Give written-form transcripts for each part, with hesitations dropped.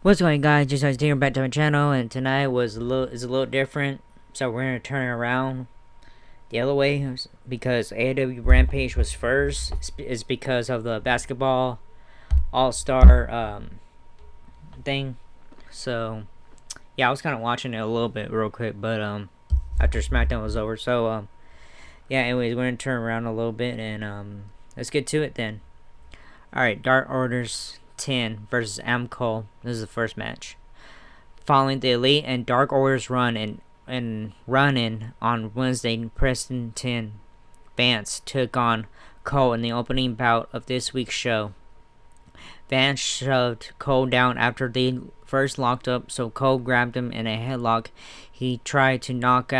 What's going on, guys? Just here back to my channel, and tonight is a little different. So we're gonna turn it around the other way because AEW Rampage was first. Is because of the basketball All Star thing. So yeah, I was kind of watching it a little bit real quick, but after Smackdown was over. So yeah. Anyways, we're gonna turn around a little bit and let's get to it then. All right, Dark Orders 10 versus Am Cole. This is the first match. Following the Elite and Dark Orders run-in on Wednesday, Preston 10 Vance took on Cole in the opening bout of this week's show. Vance shoved Cole down after they first locked up, so Cole grabbed him in a headlock. He tried to knock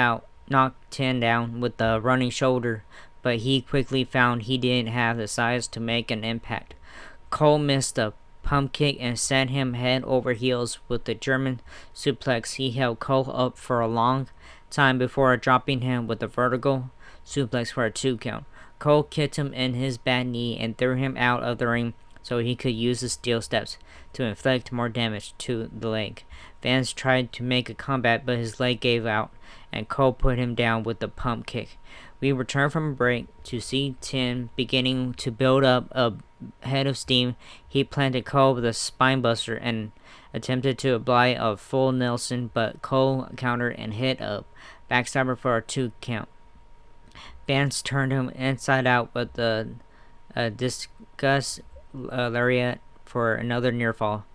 10 down with the running shoulder, but he quickly found he didn't have the size to make an impact. Cole missed a pump kick and sent him head over heels with the German suplex. He held Cole up for a long time before dropping him with a vertical suplex for a 2 count. Cole kicked him in his bad knee and threw him out of the ring so he could use the steel steps to inflict more damage to the leg. Vance tried to make a comeback, but his leg gave out and Cole put him down with the pump kick. We return from a break to see 10 beginning to build up a head of steam. He planted Cole with a spinebuster and attempted to apply a full Nelson, but Cole countered and hit a backstabber for a 2 count. Vance turned him inside out with a discus lariat for another near fall.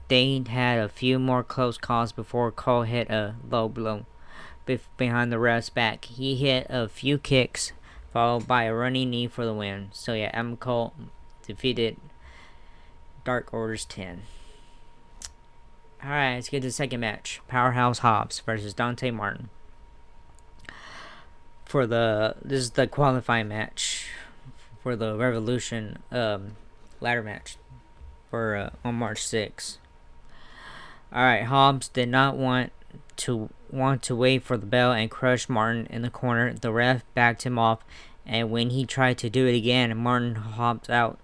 They had a few more close calls before Cole hit a low blow behind the ref's back. He hit a few kicks, followed by a running knee for the win. So yeah, Adam Cole defeated Dark Orders 10. Alright, let's get to the second match. Powerhouse Hobbs versus Dante Martin. This is the qualifying match for the Revolution ladder match for on March 6th. Alright, Hobbs did not want to wait for the bell and crush Martin in the corner. The ref backed him off, and when he tried to do it again, Martin hopped out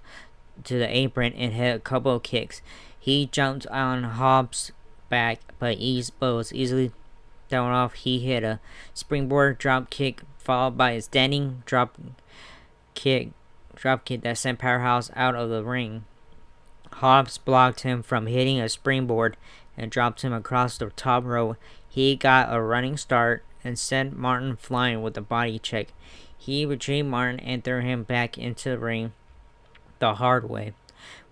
to the apron and hit a couple of kicks. He jumped on Hobbs' back, but was easily thrown off. He hit a springboard drop kick followed by a standing drop kick that sent Powerhouse out of the ring. Hobbs blocked him from hitting a springboard and dropped him across the top rope. He got a running start and sent Martin flying with a body check. He retrieved Martin and threw him back into the ring the hard way.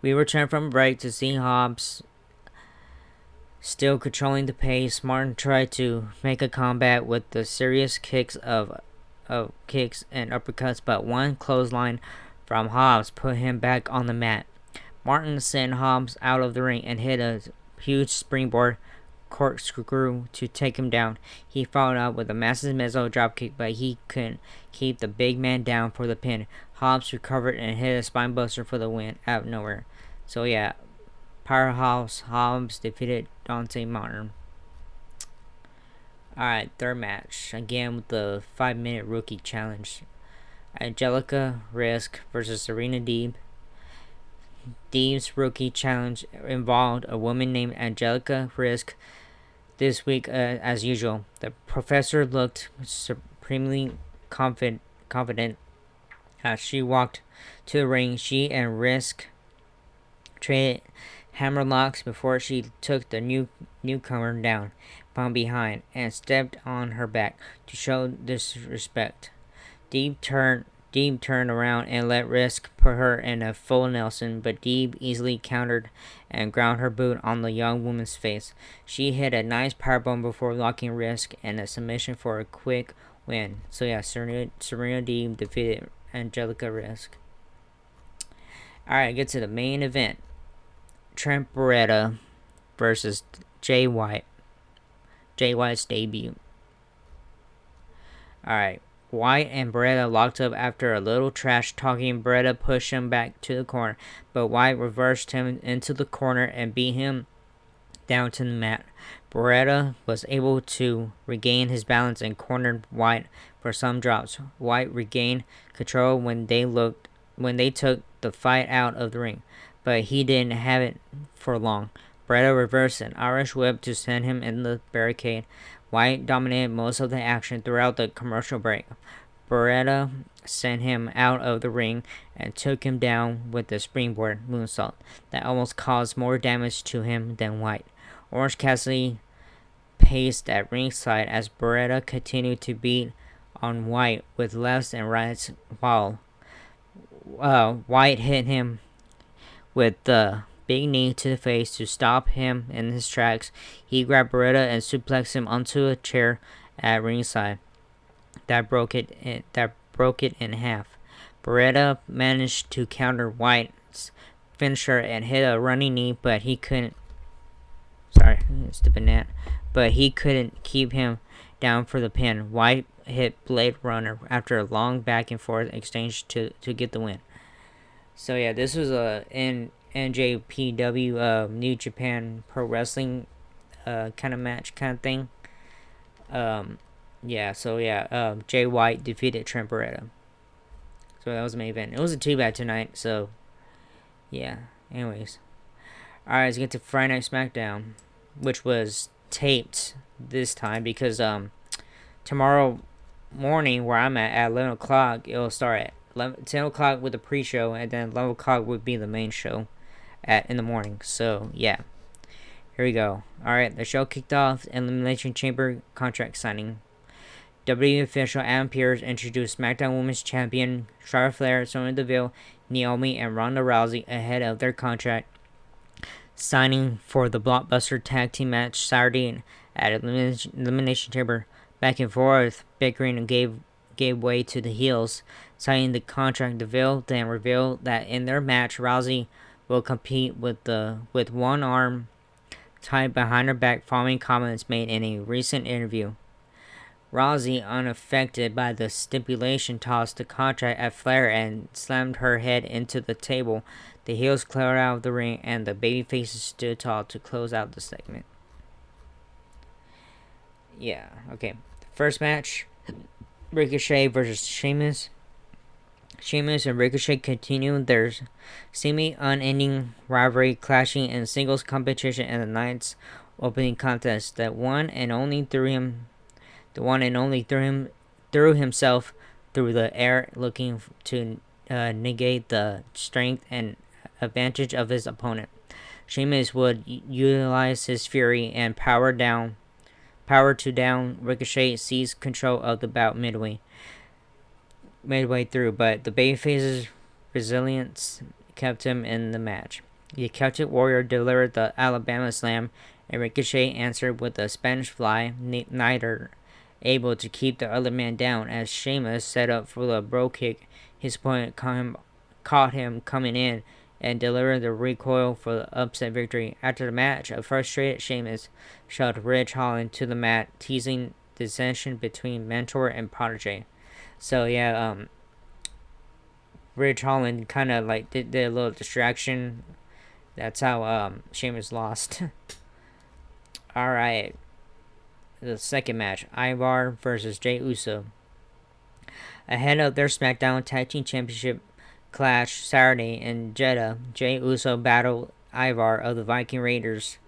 We returned from break to see Hobbs still controlling the pace. Martin tried to make a comeback with the serious kicks and uppercuts, but one clothesline from Hobbs put him back on the mat. Martin sent Hobbs out of the ring and hit a huge springboard corkscrew to take him down. He followed up with a massive missile dropkick, but he couldn't keep the big man down for the pin. Hobbs recovered and hit a spinebuster for the win out of nowhere. So yeah, Powerhouse Hobbs defeated Dante Martin. Alright, third match. Again with the 5-minute rookie challenge. Angelica Risk versus Serena Deeb. Deeb's rookie challenge involved a woman named Angelica Risk. This week, as usual, the professor looked supremely confident as she walked to the ring. She and Risk traded hammerlocks before she took the newcomer down from behind and stepped on her back to show disrespect. Deeb turned around and let Risk put her in a full Nelson, but Deeb easily countered and ground her boot on the young woman's face. She hit a nice powerbomb before locking Risk and a submission for a quick win. So yeah, Serena Deeb defeated Angelica Risk. Alright, get to the main event. Trent Beretta versus Jay White. Jay White's debut. Alright. White and Beretta locked up after a little trash talking. Beretta pushed him back to the corner, but White reversed him into the corner and beat him down to the mat. Beretta was able to regain his balance and cornered White for some drops. White regained control when they took the fight out of the ring, but he didn't have it for long. Beretta reversed an Irish whip to send him in the barricade. White dominated most of the action throughout the commercial break. Beretta sent him out of the ring and took him down with the springboard moonsault that almost caused more damage to him than White. Orange Cassidy paced at ringside as Beretta continued to beat on White with lefts and rights while White hit him with the big knee to the face to stop him in his tracks. He grabbed Beretta and suplexed him onto a chair at ringside. That broke it in half. Beretta managed to counter White's finisher and hit a running knee, but he couldn't. Sorry, stupid Nat. But he couldn't keep him down for the pin. White hit Blade Runner after a long back and forth exchange to get the win. So yeah, this was a NJPW New Japan Pro Wrestling kind of match kind of thing. Jay White defeated Trent Beretta. So that was the main event. It wasn't too bad tonight, so yeah. Anyways. Alright, let's get to Friday Night Smackdown, which was taped this time because tomorrow morning where I'm at 11 o'clock, it'll start at 10 o'clock with the pre-show, and then 11 o'clock would be the main show in the morning. So yeah, here we go. Alright, the show kicked off. Elimination Chamber contract signing. WWE official Adam Pearce introduced SmackDown Women's Champion Charlotte Flair, Sonya Deville, Naomi, and Ronda Rousey ahead of their contract signing for the blockbuster tag team match Saturday at Elimination Chamber. Back and forth, bickering gave way to the heels signing the contract. Deville then revealed that in their match, Rousey will compete with one arm tied behind her back following comments made in a recent interview. Rousey, unaffected by the stipulation, tossed the contract at Flair and slammed her head into the table. The heels cleared out of the ring, and the babyfaces stood tall to close out the segment. Yeah, okay. First match, Ricochet versus Sheamus. Sheamus and Ricochet continued their seemingly unending rivalry, clashing in singles competition in the night's opening contest. The one and only threw himself through the air, looking to negate the strength and advantage of his opponent. Sheamus would utilize his fury and power to down Ricochet, seized control of the bout midway through, but the babyface's resilience kept him in the match. The Celtic Warrior delivered the Alabama Slam, and Ricochet answered with a Spanish Fly, neither able to keep the other man down. As Sheamus set up for the bro kick, his opponent caught him coming in and delivered the recoil for the upset victory. After the match, a frustrated Sheamus shoved Ridge Holland to the mat, teasing dissension between mentor and protege. So yeah, Ridge Holland kind of like did a little distraction. That's how Sheamus lost. All right, the second match, Ivar versus J Uso. Ahead of their SmackDown Tag Team Championship clash Saturday in Jeddah, J Uso battled Ivar of the Viking Raiders,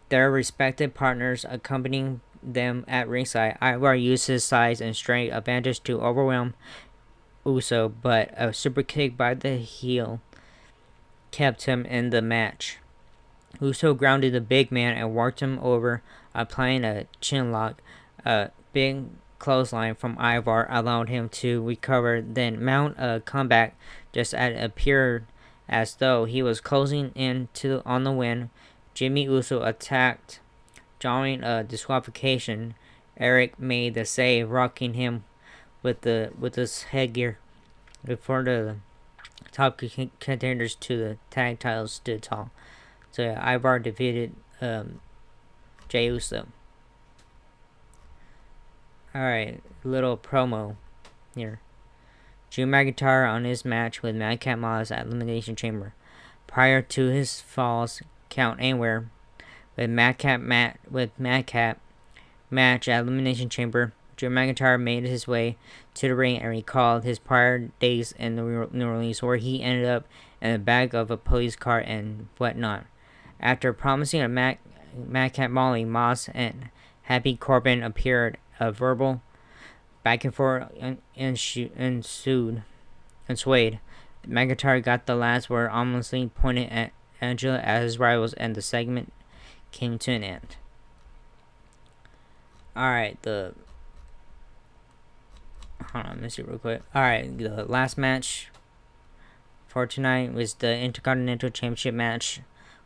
their respective partners accompanying them at ringside. Ivar used his size and strength advantage to overwhelm Uso, but a super kick by the heel kept him in the match. Uso grounded the big man and worked him over, applying a chin lock. A big clothesline from Ivar allowed him to recover, then mount a comeback just as it appeared as though he was closing in on the win. Jimmy Uso attacked, drawing a disqualification. Eric made the save, rocking him with his headgear before the top contenders to the tag titles stood tall. So yeah, Ivar defeated Jey Uso. Alright, little promo here. Drew McIntyre on his match with Madcap Moss at Elimination Chamber. Prior to his Falls Count Anywhere with Madcap match at Elimination Chamber, Drew McIntyre made his way to the ring and recalled his prior days in New Orleans, where he ended up in the back of a police car and whatnot. After promising a Madcap Molly, Moss and Happy Corbin appeared. A verbal back and forth ensued. McIntyre got the last word, ominously pointed at Angela as his rivals, and the segment came to an end. Alright, hold on, let me see real quick. Alright, the last match for tonight was the Intercontinental Championship match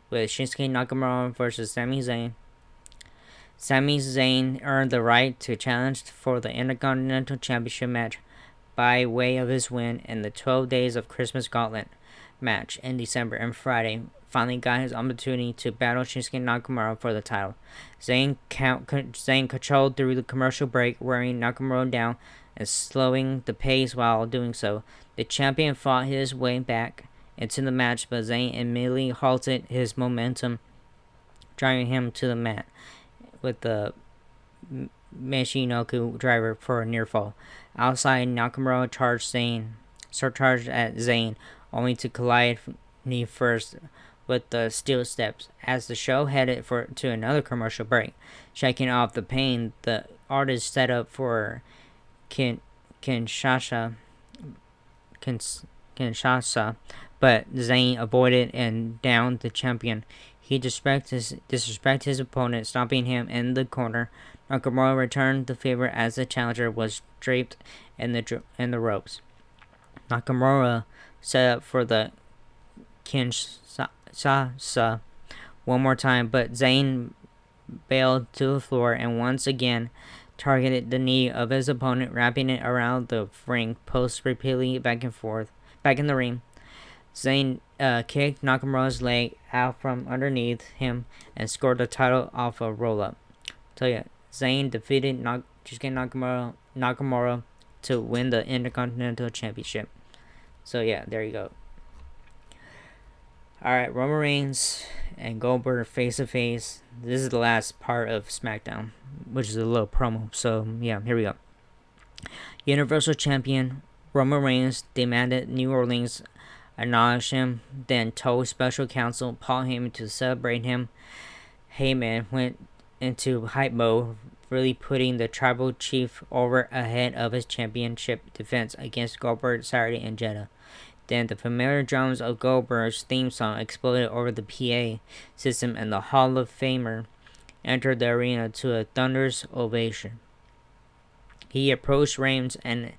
with Shinsuke Nakamura versus Sami Zayn. Sami Zayn earned the right to challenge for the Intercontinental Championship match by way of his win in the 12 Days of Christmas Gauntlet match in December, and Friday finally got his opportunity to battle Shinsuke Nakamura for the title. Zayn controlled through the commercial break, wearing Nakamura down and slowing the pace while doing so. The champion fought his way back into the match, but Zayn immediately halted his momentum, driving him to the mat with the Michinoku driver for a near fall. Outside, Nakamura charged at Zayn, only to collide knee first with the steel steps. As the show headed to another commercial break, shaking off the pain, the artist set up for Kinshasa, but Zayn avoided and downed the champion. He disrespected his opponent, stomping him in the corner. Nakamura returned the favor as the challenger was draped in the ropes. Nakamura set up for the Kinshasa one more time, but Zayn bailed to the floor and once again targeted the knee of his opponent, wrapping it around the ring post repeatedly back in the ring. Zayn kicked Nakamura's leg out from underneath him and scored the title off a roll-up. So yeah, Zayn defeated Shinsuke Nakamura to win the Intercontinental Championship. So yeah, there you go. Alright, Roman Reigns and Goldberg face to face. This is the last part of Smackdown, which is a little promo. So yeah, here we go. Universal Champion Roman Reigns demanded New Orleans acknowledge him, then told special counsel Paul Heyman to celebrate him. Heyman went into hype mode, really putting the tribal chief over ahead of his championship defense against Goldberg Saturday in Jeddah. Then the familiar drums of Goldberg's theme song exploded over the PA system, and the Hall of Famer entered the arena to a thunderous ovation. He approached Reigns and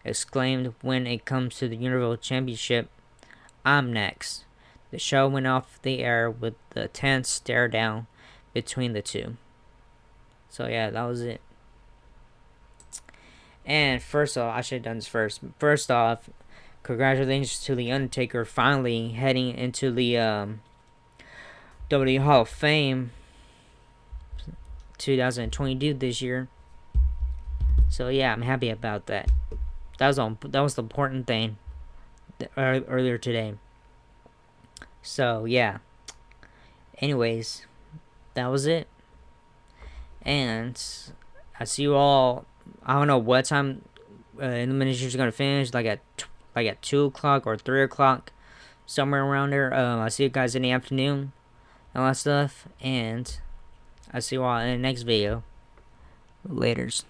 exclaimed, "When it comes to the Universal Championship, I'm next." The show went off the air with the tense stare down between the two. So yeah, that was it. And first off, I should have done this first. First off, congratulations to The Undertaker finally heading into the WWE Hall of Fame 2022 this year. So yeah, I'm happy about that. That was the important thing earlier today. So yeah. Anyways, that was it. And I see you all. I don't know what time in the minute you're gonna finish. Like at 2 o'clock or 3 o'clock, somewhere around there. I see you guys in the afternoon, and all that stuff. And I see you all in the next video. Laters.